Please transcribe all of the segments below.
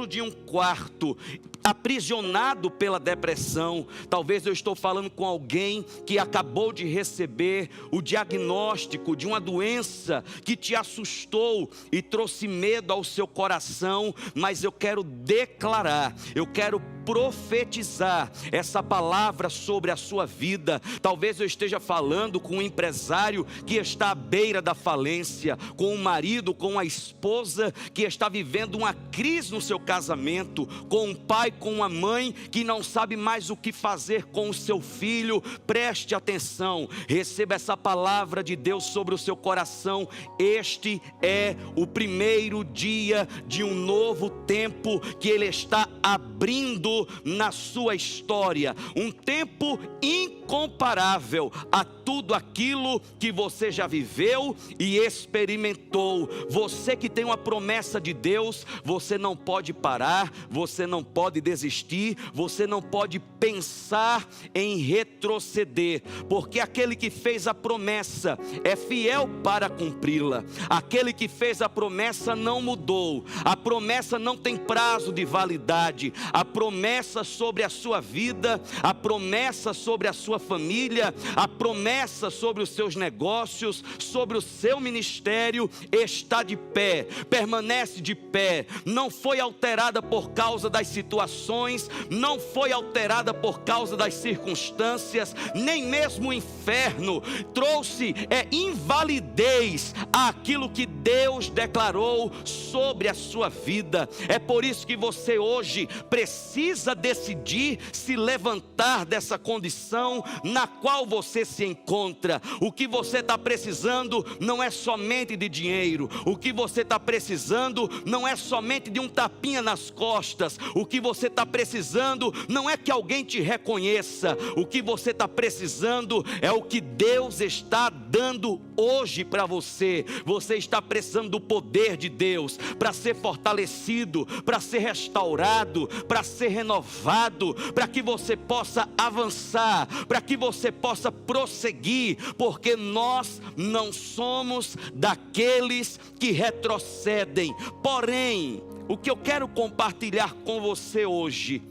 de um quarto, aprisionado pela depressão. Talvez eu estou falando com alguém que acabou de receber o diagnóstico de uma doença que te assustou e trouxe medo ao seu coração, mas eu quero declarar, eu quero profetizar essa palavra sobre a sua vida. Talvez eu esteja falando com um empresário que está à beira da falência, com um marido, com a esposa que está vivendo uma crise no seu casamento, com um pai, com uma mãe que não sabe mais o que fazer com o seu filho. Preste atenção, receba essa palavra de Deus sobre o seu coração. Este é o primeiro dia de um novo tempo que Ele está abrindo na sua história, um tempo incomparável a tudo aquilo que você já viveu e experimentou. Você que tem uma promessa de Deus, você não pode parar, você não pode desistir, você não pode pensar em retroceder, porque aquele que fez a promessa é fiel para cumpri-la. Aquele que fez a promessa não mudou, a promessa não tem prazo de validade. A promessa sobre a sua vida, a promessa sobre a sua família, a promessa sobre os seus negócios, sobre o seu ministério está de pé, permanece de pé, não foi alterada por causa das situações, não foi alterada por causa das circunstâncias, nem mesmo o inferno trouxe invalidez àquilo que Deus declarou sobre a sua vida. É por isso que você hoje precisa decidir se levantar dessa condição na qual você se encontra. O que você está precisando não é somente de dinheiro, o que você está precisando não é somente de um tapinha nas costas, o que você está precisando não é que alguém te reconheça, o que você está precisando é o que Deus está dando hoje para você. Você está precisando do poder de Deus para ser fortalecido, para ser restaurado, para ser renovado, para que você possa avançar, para que você possa prosseguir, porque nós não somos daqueles que retrocedem. Porém, o que eu quero compartilhar com você hoje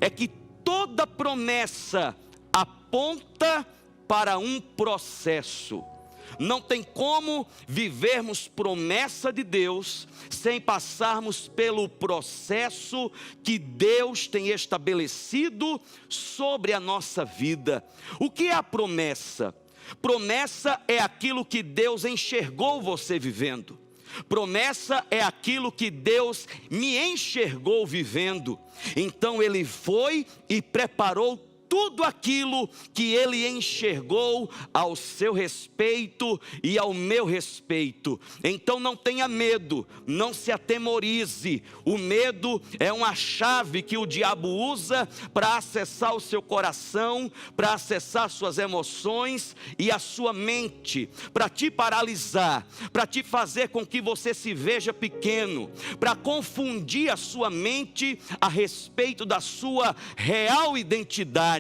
é que toda promessa aponta para um processo. Não tem como vivermos promessa de Deus sem passarmos pelo processo que Deus tem estabelecido sobre a nossa vida. O que é a promessa? Promessa é aquilo que Deus enxergou você vivendo. Promessa é aquilo que Deus me enxergou vivendo. Então Ele foi e preparou tudo aquilo que Ele enxergou ao seu respeito e ao meu respeito. Então não tenha medo, não se atemorize. O medo é uma chave que o diabo usa para acessar o seu coração, para acessar suas emoções e a sua mente, para te paralisar, para te fazer com que você se veja pequeno, para confundir a sua mente a respeito da sua real identidade.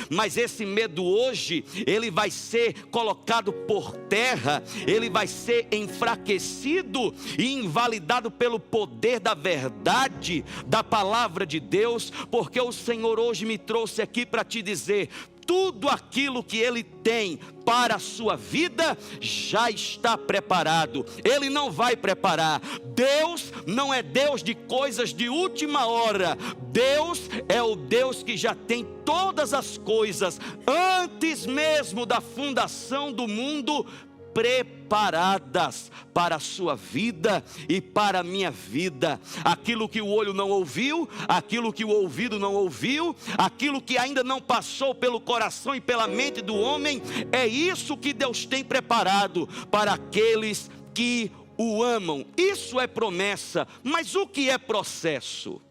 Mas esse medo hoje, ele vai ser colocado por terra, ele vai ser enfraquecido e invalidado pelo poder da verdade, da palavra de Deus, porque o Senhor hoje me trouxe aqui para te dizer: tudo aquilo que Ele tem para a sua vida já está preparado. Ele não vai preparar. Deus não é Deus de coisas de última hora. Deus é o Deus que já tem todas as coisas antes mesmo da fundação do mundo preparadas para a sua vida e para a minha vida. Aquilo que o olho não ouviu, aquilo que o ouvido não ouviu, aquilo que ainda não passou pelo coração e pela mente do homem, é isso que Deus tem preparado para aqueles que o amam. Isso é promessa. Mas o que é processo?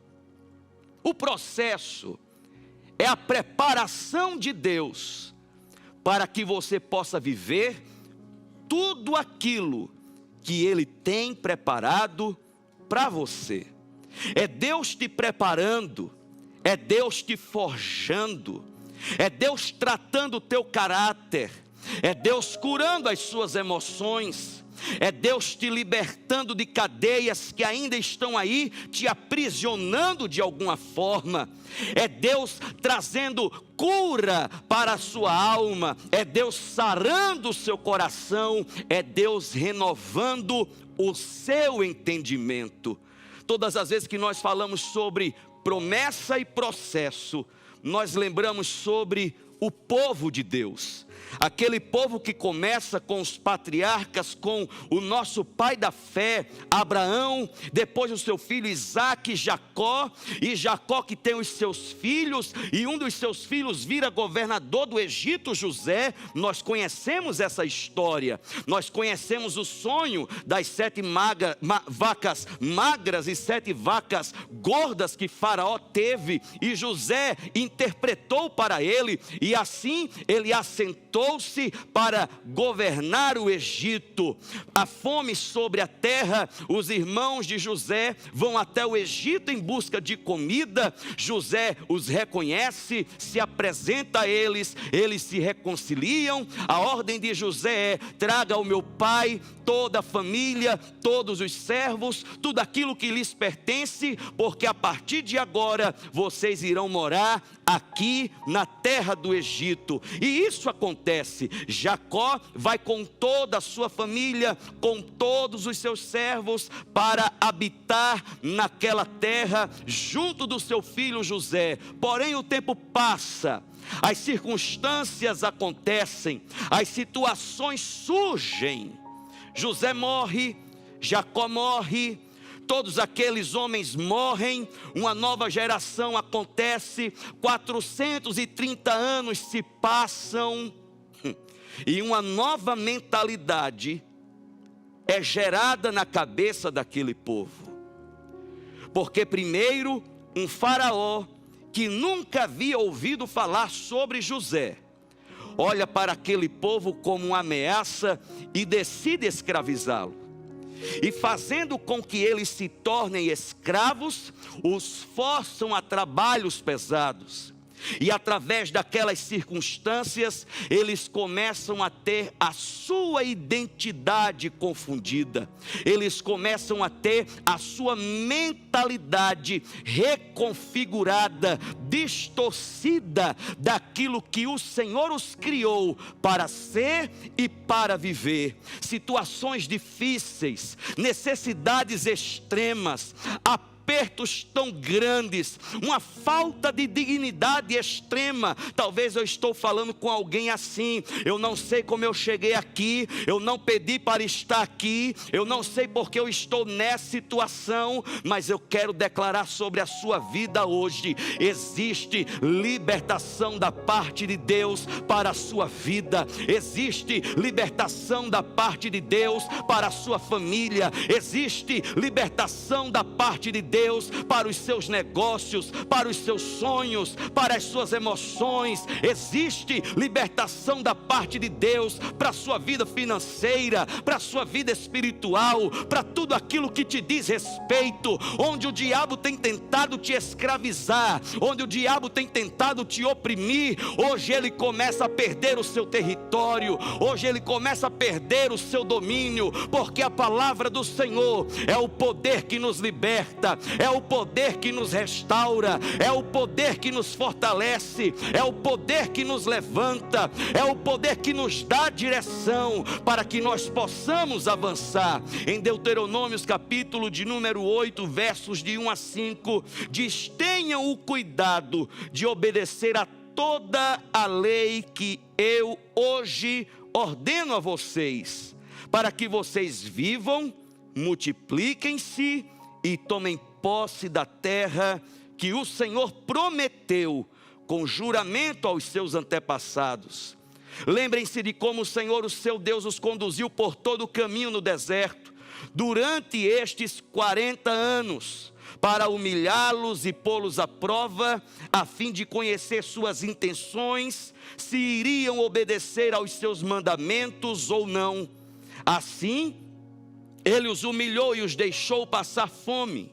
O processo é a preparação de Deus para que você possa viver tudo aquilo que Ele tem preparado para você. É Deus te preparando, é Deus te forjando, é Deus tratando o teu caráter, é Deus curando as suas emoções, é Deus te libertando de cadeias que ainda estão aí, te aprisionando de alguma forma. É Deus trazendo cura para a sua alma, é Deus sarando o seu coração, é Deus renovando o seu entendimento. Todas as vezes que nós falamos sobre promessa e processo, nós lembramos sobre o povo de Deus. Aquele povo que começa com os patriarcas, com o nosso pai da fé, Abraão, depois o seu filho Isaque, e Jacó que tem os seus filhos, e um dos seus filhos vira governador do Egito, José. Nós conhecemos essa história, nós conhecemos o sonho das 7 vacas magras e 7 vacas gordas que Faraó teve, e José interpretou para ele, e assim ele assentou para governar o Egito. A fome sobre a terra, os irmãos de José vão até o Egito em busca de comida. José os reconhece, se apresenta a eles, eles se reconciliam. A ordem de José é: traga ao meu pai toda a família, todos os servos, tudo aquilo que lhes pertence, porque a partir de agora vocês irão morar aqui na terra do Egito. E isso acontece. Jacó vai com toda a sua família, com todos os seus servos, para habitar naquela terra junto do seu filho José. Porém o tempo passa, as circunstâncias acontecem, as situações surgem. José morre, Jacó morre, todos aqueles homens morrem, uma nova geração acontece, 430 anos se passam, e uma nova mentalidade é gerada na cabeça daquele povo. Porque primeiro, um faraó que nunca havia ouvido falar sobre José, olha para aquele povo como uma ameaça e decide escravizá-lo. E fazendo com que eles se tornem escravos, os forçam a trabalhos pesados. E através daquelas circunstâncias, eles começam a ter a sua identidade confundida. Eles começam a ter a sua mentalidade reconfigurada, distorcida daquilo que o Senhor os criou para ser e para viver. Situações difíceis, necessidades extremas, apertos tão grandes, uma falta de dignidade extrema. Talvez eu estou falando com alguém assim: eu não sei como eu cheguei aqui, eu não pedi para estar aqui, eu não sei porque eu estou nessa situação, mas eu quero declarar sobre a sua vida hoje: existe libertação da parte de Deus para a sua vida, existe libertação da parte de Deus para a sua família, existe libertação da parte de Deus para os seus negócios, para os seus sonhos, para as suas emoções. Existe libertação da parte de Deus para a sua vida financeira, para a sua vida espiritual, para tudo aquilo que te diz respeito. Onde o diabo tem tentado te escravizar, onde o diabo tem tentado te oprimir, hoje ele começa a perder o seu território, hoje ele começa a perder o seu domínio, porque a palavra do Senhor é o poder que nos liberta, é o poder que nos restaura, é o poder que nos fortalece, é o poder que nos levanta, é o poder que nos dá direção para que nós possamos avançar. Em Deuteronômio capítulo de número 8, versos de 1 a 5, diz: tenham o cuidado de obedecer a toda a lei que eu hoje ordeno a vocês, para que vocês vivam, multipliquem-se e tomem posse da terra que o Senhor prometeu com juramento aos seus antepassados. Lembrem-se de como o Senhor, o seu Deus, os conduziu por todo o caminho no deserto, durante estes 40 anos, para humilhá-los e pô-los à prova, a fim de conhecer suas intenções, se iriam obedecer aos seus mandamentos ou não. Assim, ele os humilhou e os deixou passar fome,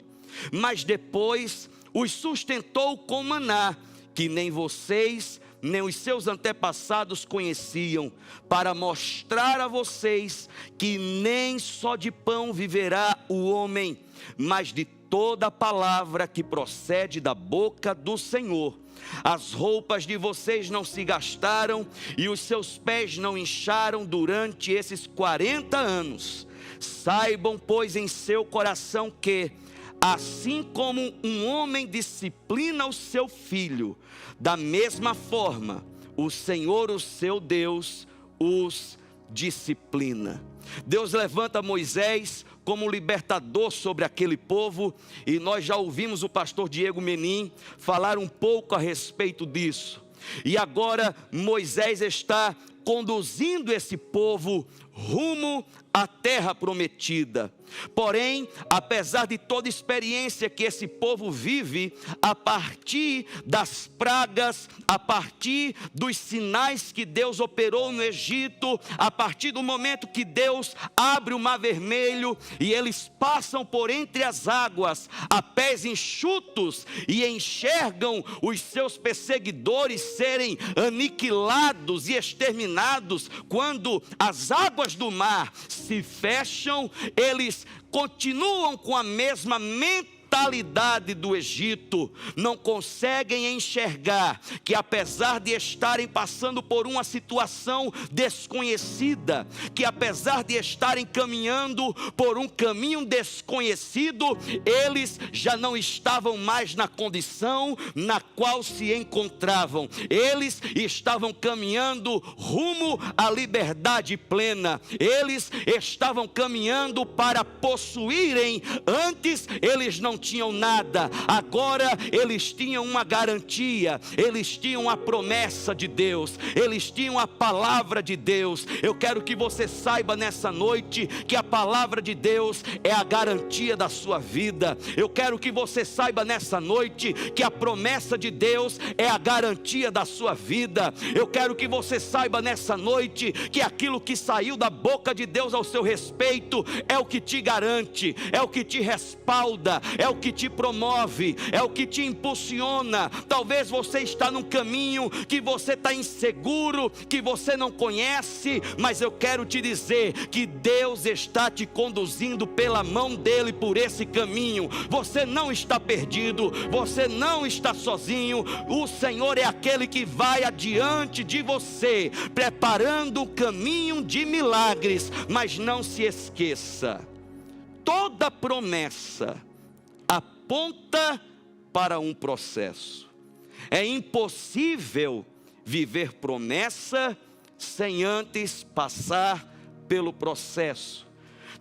mas depois os sustentou com maná, que nem vocês nem os seus antepassados conheciam, para mostrar a vocês que nem só de pão viverá o homem, mas de toda palavra que procede da boca do Senhor. As roupas de vocês não se gastaram e os seus pés não incharam durante esses 40 anos. Saibam, pois, em seu coração que, assim como um homem disciplina o seu filho, da mesma forma, o Senhor, o seu Deus, os disciplina. Deus levanta Moisés como libertador sobre aquele povo, e nós já ouvimos o pastor Diego Menin falar um pouco a respeito disso. E agora Moisés está conduzindo esse povo rumo à terra prometida. Porém, apesar de toda a experiência que esse povo vive, a partir das pragas, a partir dos sinais que Deus operou no Egito, a partir do momento que Deus abre o mar vermelho e eles passam por entre as águas a pés enxutos e enxergam os seus perseguidores serem aniquilados e exterminados, quando as águas do mar se fecham, eles continuam com a mesma mentalidade do Egito, não conseguem enxergar que, apesar de estarem passando por uma situação desconhecida, que apesar de estarem caminhando por um caminho desconhecido, eles já não estavam mais na condição na qual se encontravam. Eles estavam caminhando rumo à liberdade plena. Eles estavam caminhando para possuírem. Antes eles não tinham nada, agora eles tinham uma garantia, eles tinham a promessa de Deus, eles tinham a palavra de Deus. Eu quero que você saiba nessa noite que a palavra de Deus é a garantia da sua vida. Eu quero que você saiba nessa noite que a promessa de Deus é a garantia da sua vida. Eu quero que você saiba nessa noite que aquilo que saiu da boca de Deus ao seu respeito é o que te garante, é o que te respalda, é o que te promove, é o que te impulsiona. Talvez você está num caminho que você está inseguro, que você não conhece, mas eu quero te dizer que Deus está te conduzindo pela mão dele por esse caminho. Você não está perdido, você não está sozinho. O Senhor é aquele que vai adiante de você, preparando o caminho de milagres. Mas não se esqueça, toda promessa aponta para um processo. É impossível viver promessa sem antes passar pelo processo.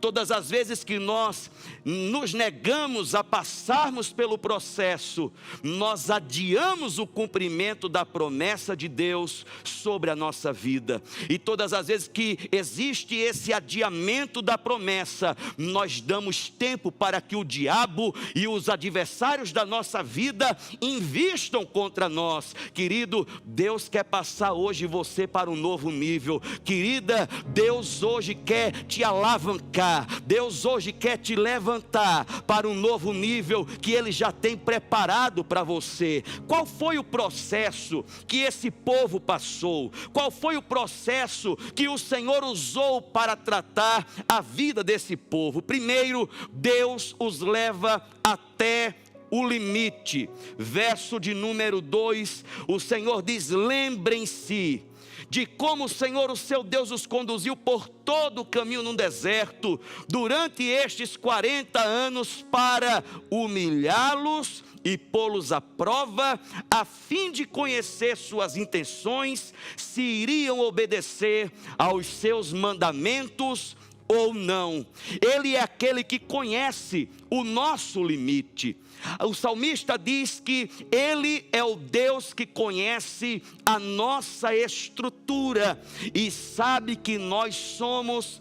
Todas as vezes que nós nos negamos a passarmos pelo processo, nós adiamos o cumprimento da promessa de Deus sobre a nossa vida. E todas as vezes que existe esse adiamento da promessa, nós damos tempo para que o diabo e os adversários da nossa vida invistam contra nós. Querido, Deus quer passar hoje você para um novo nível. Querida, Deus hoje quer te alavancar. Deus hoje quer te levantar para um novo nível que Ele já tem preparado para você. Qual foi o processo que esse povo passou? Qual foi o processo que o Senhor usou para tratar a vida desse povo? Primeiro, Deus os leva até o limite. Verso de número 2, o Senhor diz: lembrem-se de como o Senhor, o seu Deus, os conduziu por todo o caminho no deserto, durante estes 40 anos, para humilhá-los e pô-los à prova, a fim de conhecer suas intenções, se iriam obedecer aos seus mandamentos ou não. Ele é aquele que conhece o nosso limite. O salmista diz que Ele é o Deus que conhece a nossa estrutura e sabe que nós somos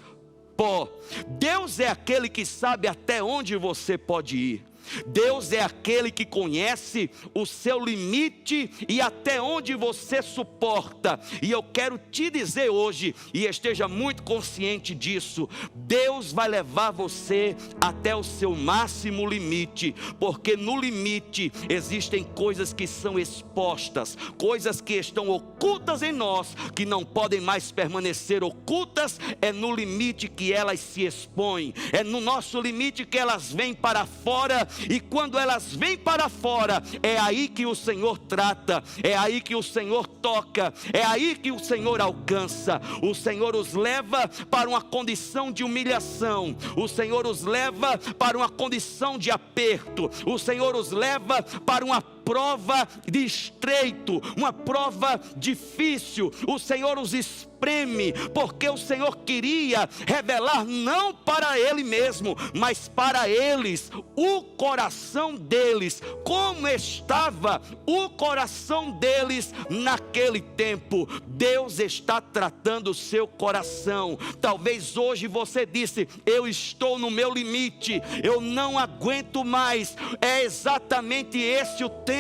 pó. Deus é aquele que sabe até onde você pode ir. Deus é aquele que conhece o seu limite e até onde você suporta. E eu quero te dizer hoje, e esteja muito consciente disso, Deus vai levar você até o seu máximo limite, porque no limite existem coisas que são expostas, coisas que estão ocultas em nós, que não podem mais permanecer ocultas. É no limite que elas se expõem, é no nosso limite que elas vêm para fora. E quando elas vêm para fora, é aí que o Senhor trata, é aí que o Senhor toca, é aí que o Senhor alcança. O Senhor os leva para uma condição de humilhação, o Senhor os leva para uma condição de aperto, o Senhor os leva para uma prova de estreito, uma prova difícil. O Senhor os espreme, porque o Senhor queria revelar não para Ele mesmo, mas para eles, o coração deles, como estava o coração deles naquele tempo. Deus está tratando o seu coração. Talvez hoje você disse: eu estou no meu limite, eu não aguento mais. É exatamente esse o tempo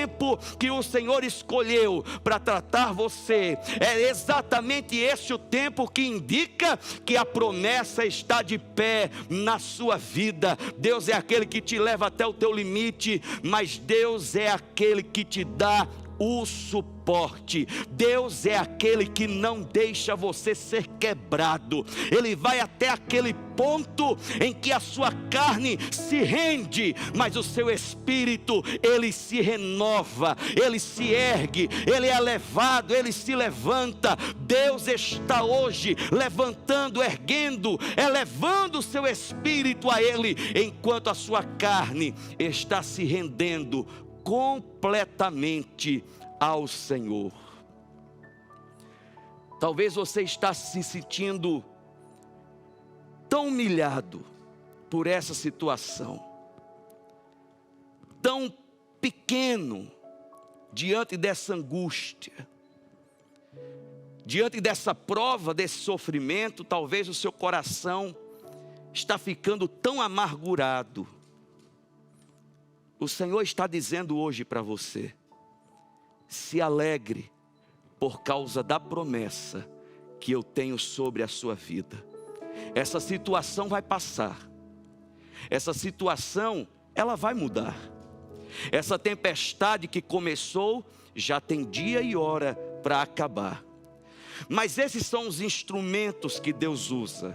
que o Senhor escolheu para tratar você. É exatamente esse o tempo que indica que a promessa está de pé na sua vida. Deus é aquele que te leva até o teu limite, mas Deus é aquele que te dá o suporte. Deus é aquele que não deixa você ser quebrado. Ele vai até aquele ponto em que a sua carne se rende, mas o seu espírito, ele se renova, ele se ergue, ele é elevado, ele se levanta. Deus está hoje levantando, erguendo, elevando o seu espírito a Ele, enquanto a sua carne está se rendendo completamente ao Senhor. Talvez você está se sentindo tão humilhado por essa situação, tão pequeno diante dessa angústia, diante dessa prova, desse sofrimento. Talvez o seu coração está ficando tão amargurado. O Senhor está dizendo hoje para você: se alegre por causa da promessa que eu tenho sobre a sua vida. Essa situação vai passar, essa situação ela vai mudar. Essa tempestade que começou já tem dia e hora para acabar. Mas esses são os instrumentos que Deus usa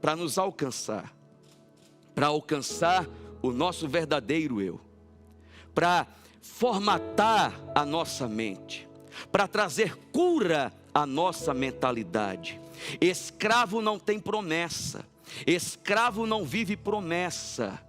para nos alcançar, para alcançar o nosso verdadeiro eu, para formatar a nossa mente, para trazer cura à nossa mentalidade. Escravo não tem promessa, escravo não vive promessa.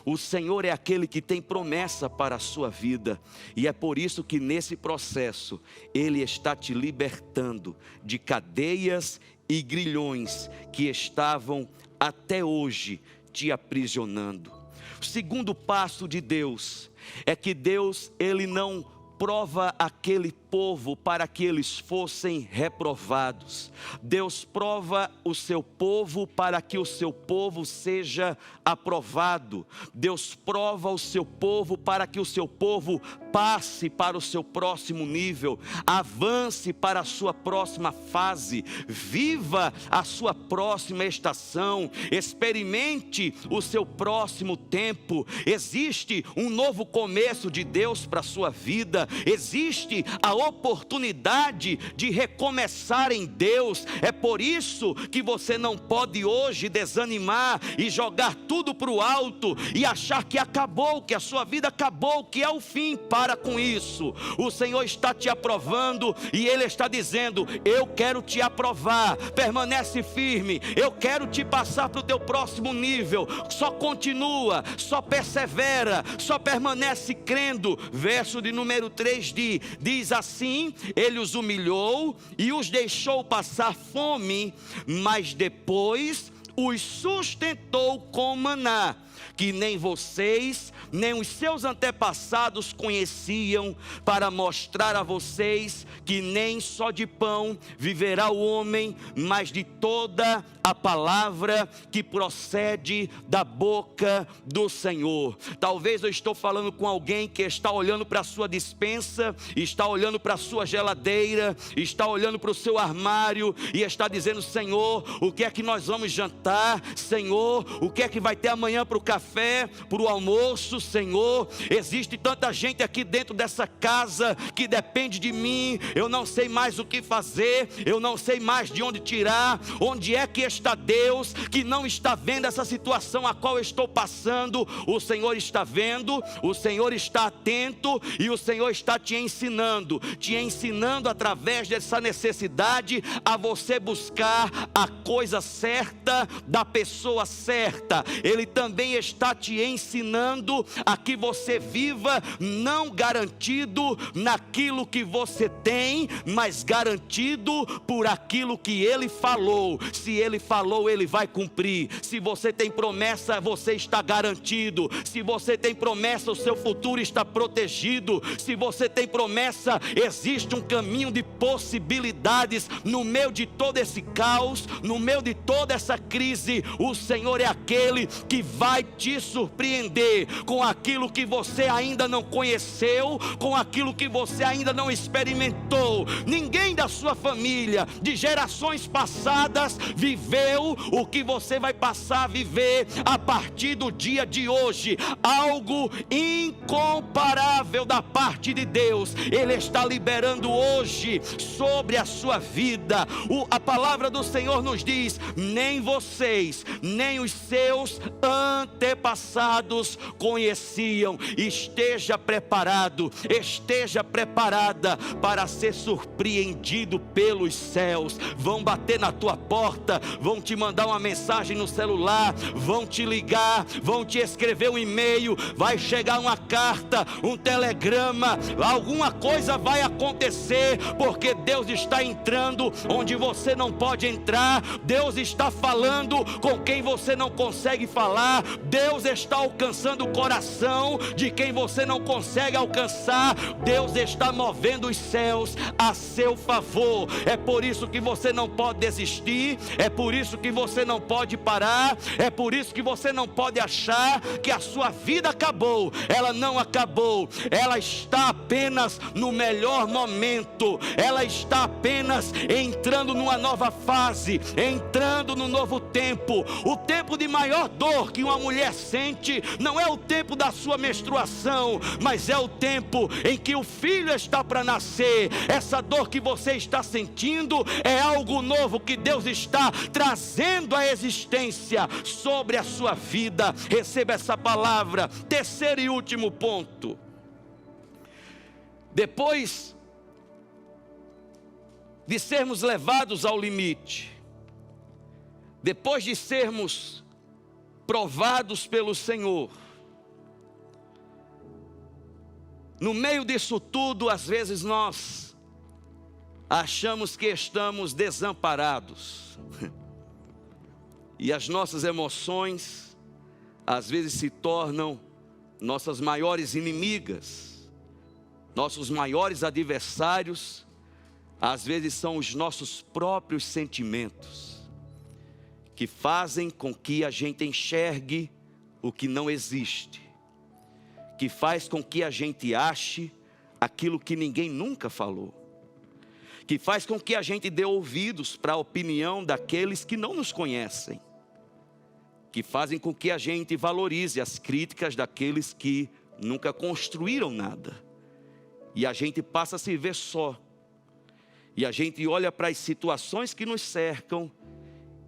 O Senhor é aquele que tem promessa para a sua vida, e é por isso que nesse processo Ele está te libertando de cadeias e grilhões que estavam até hoje te aprisionando. O segundo passo de Deus é que Deus, Ele não prova aquele povo para que eles fossem reprovados. Deus prova o seu povo para que o seu povo seja aprovado. Deus prova o seu povo para que o seu povo passe para o seu próximo nível, avance para a sua próxima fase, viva a sua próxima estação, experimente o seu próximo tempo. Existe um novo começo de Deus para a sua vida, existe a oportunidade de recomeçar em Deus. É por isso que você não pode hoje desanimar e jogar tudo para o alto e achar que acabou, que a sua vida acabou, que é o fim. Para com isso. O Senhor está te aprovando e Ele está dizendo: eu quero te aprovar, permanece firme, eu quero te passar para o teu próximo nível. Só continua, só persevera, só permanece crendo. Verso de número 3 diz assim: Ele os humilhou e os deixou passar fome, mas depois os sustentou com maná, que nem vocês, nem os seus antepassados conheciam, para mostrar a vocês que nem só de pão viverá o homem, mas de toda a palavra que procede da boca do Senhor. Talvez eu estou falando com alguém que está olhando para a sua despensa, está olhando para a sua geladeira, está olhando para o seu armário e está dizendo: Senhor, o que é que nós vamos jantar? Senhor, o que é que vai ter amanhã para o café, para o almoço? Senhor, existe tanta gente aqui dentro dessa casa que depende de mim, eu não sei mais o que fazer, eu não sei mais de onde tirar. Onde é que está Deus, que não está vendo essa situação a qual eu estou passando? O Senhor está vendo, o Senhor está atento e o Senhor está te ensinando através dessa necessidade a você buscar a coisa certa da pessoa certa. Ele também está te ensinando a que você viva não garantido naquilo que você tem, mas garantido por aquilo que Ele falou. Se Ele falou, Ele vai cumprir. Se você tem promessa, você está garantido. Se você tem promessa, o seu futuro está protegido. Se você tem promessa, existe um caminho de possibilidades no meio de todo esse caos, no meio de toda essa crise. O Senhor é aquele que vai te surpreender com aquilo que você ainda não conheceu, com aquilo que você ainda não experimentou. Ninguém da sua família, de gerações passadas, viveu o que você vai passar a viver a partir do dia de hoje. Algo incomparável da parte de Deus Ele está liberando hoje sobre a sua vida. A palavra do Senhor nos diz: nem vocês, nem os seus antepassados conheciam. Esteja preparado, esteja preparada para ser surpreendido pelos céus. Vão bater na tua porta, vão te mandar uma mensagem no celular, vão te ligar, vão te escrever um e-mail, vai chegar uma carta, um telegrama, alguma coisa vai acontecer, porque Deus está entrando onde você não pode entrar. Deus está falando com quem você não consegue falar. Deus está alcançando o coração de quem você não consegue alcançar. Deus está movendo os céus a seu favor. É por isso que você não pode desistir, é por isso que você não pode parar, é por isso que você não pode achar que a sua vida acabou. Ela não acabou, ela está apenas no melhor momento, ela está apenas entrando numa nova fase, entrando no novo tempo. O tempo de maior dor que uma mulher sente não é o tempo da sua menstruação, mas é o tempo em que o filho está para nascer. Essa dor que você está sentindo é algo novo que Deus está trazendo à existência sobre a sua vida. Receba essa palavra. Terceiro e último ponto. Depois de sermos levados ao limite, depois de sermos provados pelo Senhor, no meio disso tudo, às vezes nós achamos que estamos desamparados. E as nossas emoções, às vezes, se tornam nossas maiores inimigas. Nossos maiores adversários, às vezes, são os nossos próprios sentimentos, que fazem com que a gente enxergue o que não existe, que faz com que a gente ache aquilo que ninguém nunca falou, que faz com que a gente dê ouvidos para a opinião daqueles que não nos conhecem, que fazem com que a gente valorize as críticas daqueles que nunca construíram nada. E a gente passa a se ver só. E a gente olha para as situações que nos cercam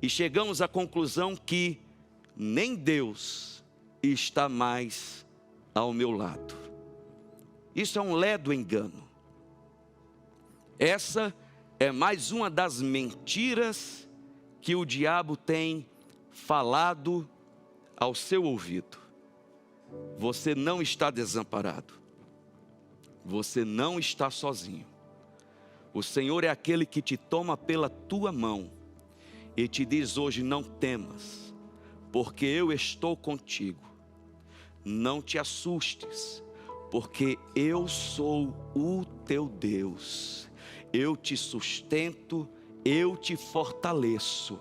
e chegamos à conclusão que nem Deus está mais ao meu lado. Isso é um ledo engano. Essa é mais uma das mentiras que o diabo tem falado ao seu ouvido. Você não está desamparado. Você não está sozinho. O Senhor é aquele que te toma pela tua mão e te diz hoje: não temas, porque eu estou contigo. não te assustes, porque eu sou o teu Deus. Eu te sustento, eu te fortaleço,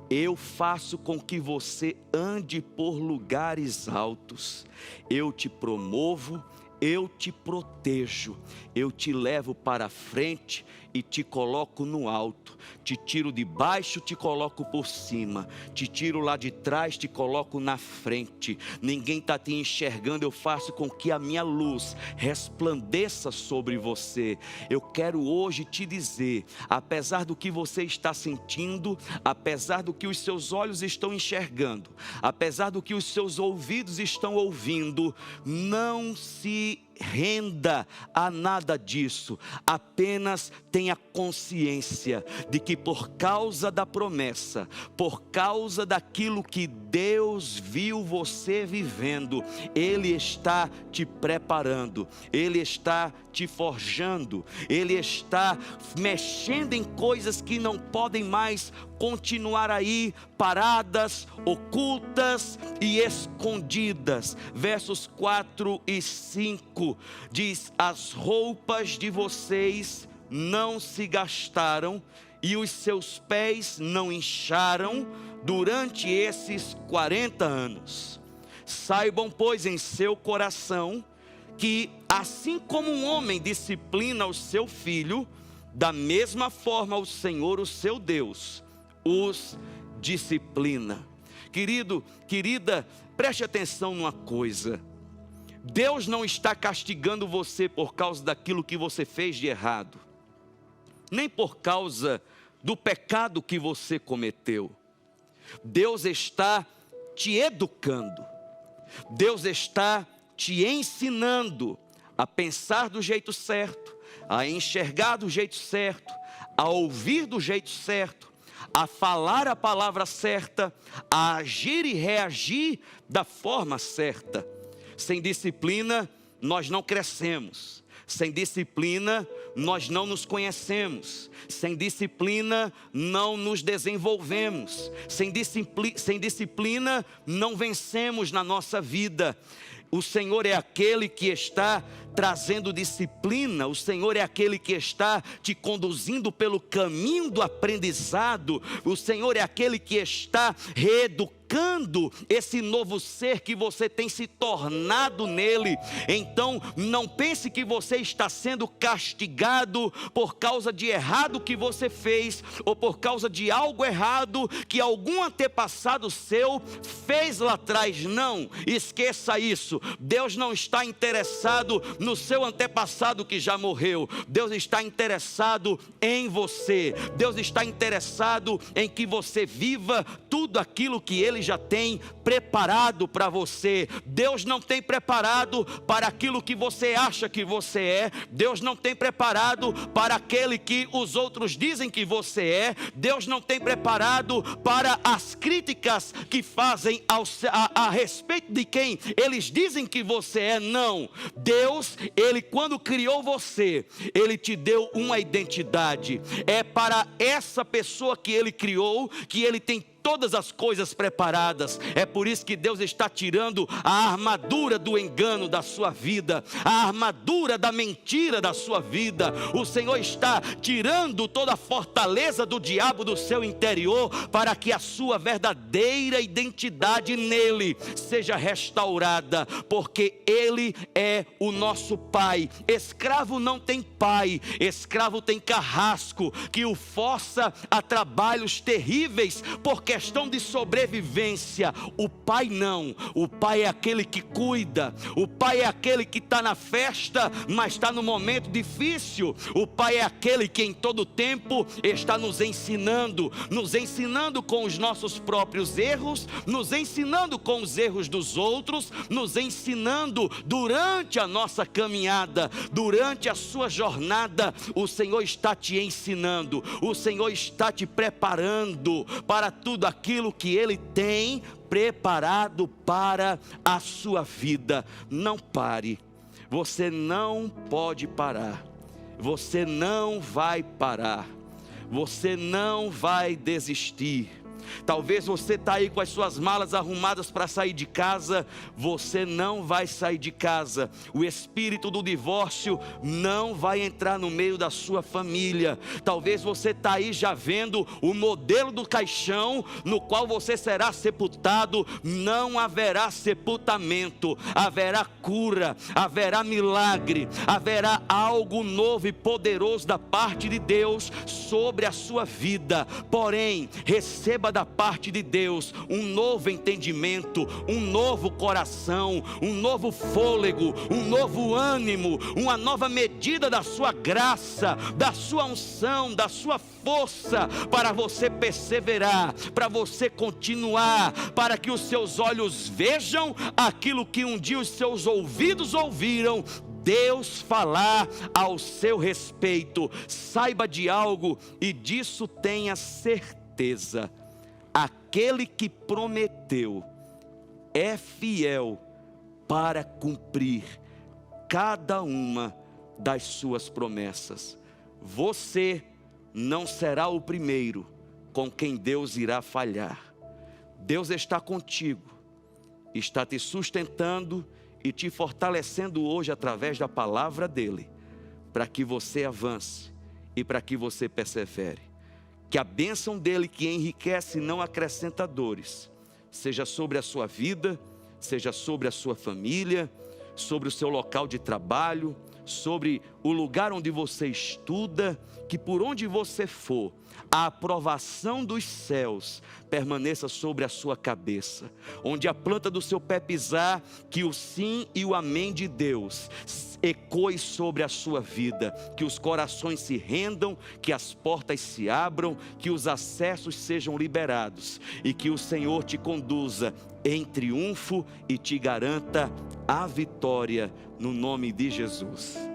eu faço com que você ande por lugares altos, eu te promovo, eu te protejo, eu te levo para frente e te coloco no alto, te tiro de baixo, te coloco por cima, te tiro lá de trás, te coloco na frente. Ninguém está te enxergando, eu faço com que a minha luz resplandeça sobre você. Eu quero hoje te dizer, apesar do que você está sentindo, apesar do que os seus olhos estão enxergando, apesar do que os seus ouvidos estão ouvindo, não se renda a nada disso, apenas tenha consciência de que por causa da promessa, por causa daquilo que Deus viu você vivendo, Ele está te preparando, Ele está te forjando, Ele está mexendo em coisas que não podem mais continuar aí paradas, ocultas e escondidas. Versos 4 e 5 diz: as roupas de vocês não se gastaram e os seus pés não incharam durante esses 40 anos. Saibam, pois, em seu coração que assim como um homem disciplina o seu filho, da mesma forma o Senhor, o seu Deus, os disciplina. Querido, querida, preste atenção numa coisa. Deus não está castigando você por causa daquilo que você fez de errado, nem por causa do pecado que você cometeu. Deus está te educando, Deus está te ensinando a pensar do jeito certo, a enxergar do jeito certo, a ouvir do jeito certo, a falar a palavra certa, a agir e reagir da forma certa. Sem disciplina, nós não crescemos. Sem disciplina, nós não nos conhecemos. Sem disciplina, não nos desenvolvemos. Sem disciplina, não vencemos na nossa vida. O Senhor é aquele que está trazendo disciplina, o Senhor é aquele que está te conduzindo pelo caminho do aprendizado, o Senhor é aquele que está reeducando esse novo ser que você tem se tornado nele. Então não pense que você está sendo castigado por causa de errado que você fez, ou por causa de algo errado que algum antepassado seu fez lá atrás. Não, esqueça isso. Deus não está interessado no seu antepassado que já morreu. Deus está interessado em você. Deus está interessado em que você viva tudo aquilo que Ele já tem preparado para você. Deus não tem preparado para aquilo que você acha que você é. Deus não tem preparado para aquele que os outros dizem que você é. Deus não tem preparado para as críticas que fazem a respeito de quem eles dizem que você é. Não. Deus, Ele quando criou você, Ele te deu uma identidade. É para essa pessoa que Ele criou, que Ele tem todas as coisas preparadas. É por isso que Deus está tirando a armadura do engano da sua vida, a armadura da mentira da sua vida. O Senhor está tirando toda a fortaleza do diabo do seu interior, para que a sua verdadeira identidade nele seja restaurada, porque Ele é o nosso Pai. Escravo não tem pai, escravo tem carrasco que o força a trabalhos terríveis por questão de sobrevivência. O pai não. O pai é aquele que cuida. O pai é aquele que está na festa, mas está no momento difícil. O pai é aquele que em todo tempo está nos ensinando com os nossos próprios erros, nos ensinando com os erros dos outros, nos ensinando durante a nossa caminhada, durante a sua jornada. O Senhor está te ensinando, o Senhor está te preparando para tudo aquilo que Ele tem preparado para a sua vida. Não pare, você não pode parar, você não vai parar, você não vai desistir. Talvez você está aí com as suas malas arrumadas para sair de casa. Você não vai sair de casa. O espírito do divórcio não vai entrar no meio da sua família. Talvez você está aí já vendo o modelo do caixão no qual você será sepultado. Não haverá sepultamento, haverá cura, haverá milagre, haverá algo novo e poderoso da parte de Deus sobre a sua vida. Porém, receba da parte de Deus um novo entendimento, um novo coração, um novo fôlego, um novo ânimo, uma nova medida da sua graça, da sua unção, da sua força, para você perseverar, para você continuar, para que os seus olhos vejam aquilo que um dia os seus ouvidos ouviram, Deus falar ao seu respeito. Saiba de algo e disso tenha certeza: aquele que prometeu é fiel para cumprir cada uma das suas promessas. Você não será o primeiro com quem Deus irá falhar. Deus está contigo, está te sustentando e te fortalecendo hoje através da palavra dele, para que você avance e para que você persevere. Que a bênção dele, que enriquece e não acrescenta dores, seja sobre a sua vida, seja sobre a sua família, sobre o seu local de trabalho, sobre o lugar onde você estuda, que por onde você for, a aprovação dos céus permaneça sobre a sua cabeça. Onde a planta do seu pé pisar, que o sim e o amém de Deus ecoe sobre a sua vida. Que os corações se rendam, que as portas se abram, que os acessos sejam liberados. E que o Senhor te conduza em triunfo e te garanta a vitória no nome de Jesus.